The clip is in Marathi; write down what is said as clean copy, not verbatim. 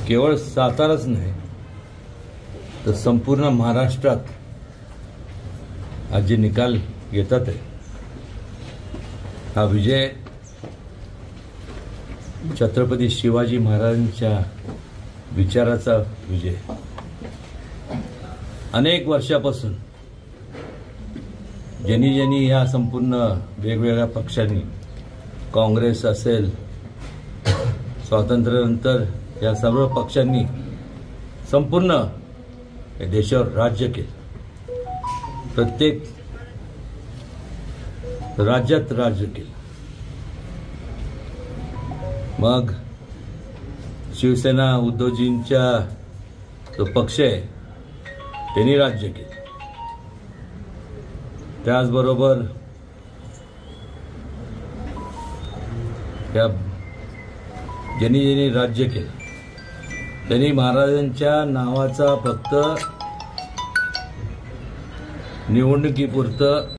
केवळ साताराच नाही तर संपूर्ण महाराष्ट्रात आज जे निकाल येतात आहे हा विजय छत्रपती शिवाजी महाराजांच्या विचाराचा विजय। अनेक वर्षापासून ज्यांनी या संपूर्ण वेगवेगळ्या पक्षांनी काँग्रेस असेल स्वातंत्र्यानंतर या सर्व पक्षांनी संपूर्ण देशावर राज्य केले। प्रत्येक राज्यात राज्य केलं। मग शिवसेना उद्धवजींचा जो पक्ष आहे त्यांनी राज्य केलं। त्याचबरोबर ज्यांनी राज्य केलं त्यांनी महाराजांच्या नावाचा फक्त निवडणुकीपुरतं